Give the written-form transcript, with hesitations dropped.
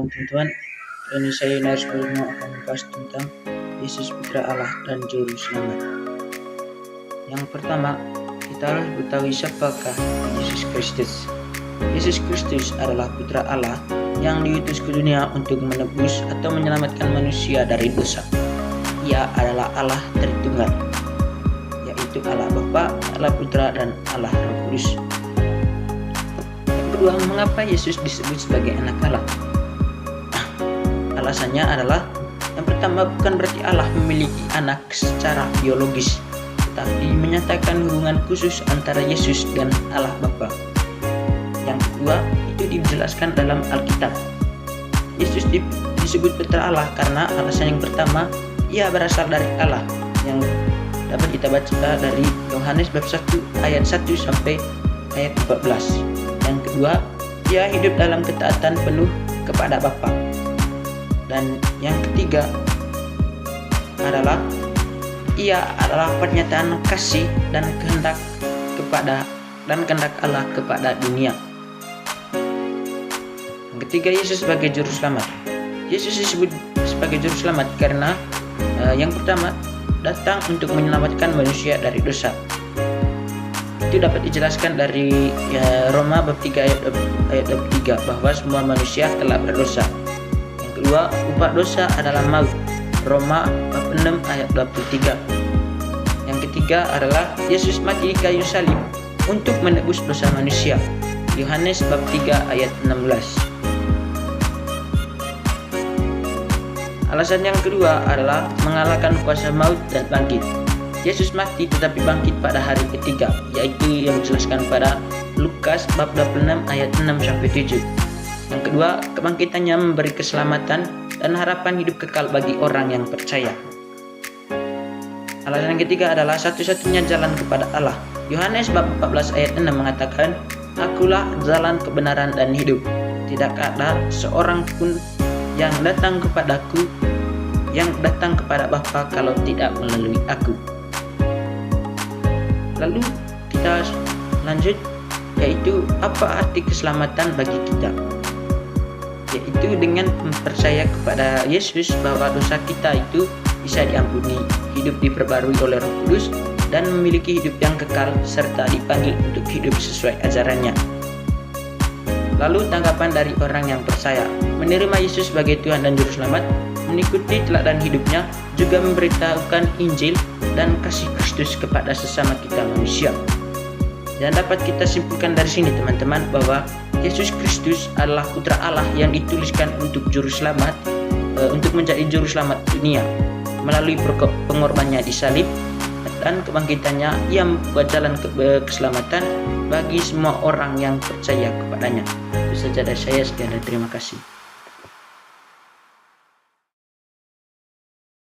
malam teman-teman. Kali ini saya Nars Palma akan membahas tentang Yesus Putra Allah dan Juru Selamat. Yang pertama, kita harus mengetahui siapakah Yesus Kristus. Yesus Kristus adalah Putra Allah yang diutus ke dunia untuk menebus atau menyelamatkan manusia dari dosa. Ia adalah Allah Tritunggal, yaitu Allah Bapa, Allah Putra, dan Allah Roh Kudus. Kedua, mengapa Yesus disebut sebagai anak Allah? Alasannya adalah yang pertama, bukan berarti Allah memiliki anak secara biologis, tetapi menyatakan hubungan khusus antara Yesus dan Allah Bapa. Yang kedua, itu dijelaskan dalam Alkitab. Yesus disebut Putra Allah karena alasan yang pertama, ia berasal dari Allah, yang dapat kita baca dari Yohanes bab 1 ayat 1 sampai ayat 14. Yang kedua, ia hidup dalam ketaatan penuh kepada Bapa. Dan yang ketiga adalah ia adalah pernyataan kasih dan kehendak Allah kepada dunia. Yang ketiga, Yesus sebagai juru selamat. Yesus disebut sebagai juru selamat karena yang pertama, datang untuk menyelamatkan manusia dari dosa. Itu dapat dijelaskan dari Roma bab 3 ayat 23 bahwa semua manusia telah berdosa. Yang kedua, upah dosa adalah maut. Roma bab 6 ayat 23. Yang ketiga adalah Yesus mati di kayu salib untuk menebus dosa manusia. Yohanes bab 3 ayat 16. Alasan yang kedua adalah mengalahkan kuasa maut dan bangkit. Yesus mati tetapi bangkit pada hari ketiga, yaitu yang dijelaskan pada Lukas bab 26 ayat 6 sampai 7. Yang kedua, kebangkitannya memberi keselamatan dan harapan hidup kekal bagi orang yang percaya. Alasan yang ketiga adalah satu-satunya jalan kepada Allah. Yohanes bab 14 ayat 6 mengatakan, "Akulah jalan, kebenaran, dan hidup. Tidak ada seorang pun yang datang kepada Bapa kalau tidak melalui aku." Lalu kita lanjut, yaitu apa arti keselamatan bagi kita? Yaitu dengan percaya kepada Yesus bahwa dosa kita itu bisa diampuni, hidup diperbarui oleh Roh Kudus, dan memiliki hidup yang kekal serta dipanggil untuk hidup sesuai ajarannya. Lalu tanggapan dari orang yang percaya menerima Yesus sebagai Tuhan dan Juru Selamat, mengikuti teladan hidupnya, juga memberitahukan Injil dan kasih Kristus kepada sesama kita manusia. Dan dapat kita simpulkan dari sini teman-teman bahwa Yesus Kristus adalah Putra Allah yang dituliskan untuk Juru Selamat, untuk menjadi Juru Selamat dunia. Melalui pengorbanannya di salib dan kebangkitannya, ia membuat jalan keselamatan bagi semua orang yang percaya kepadanya. Itu saja dari saya, sekian dan terima kasih.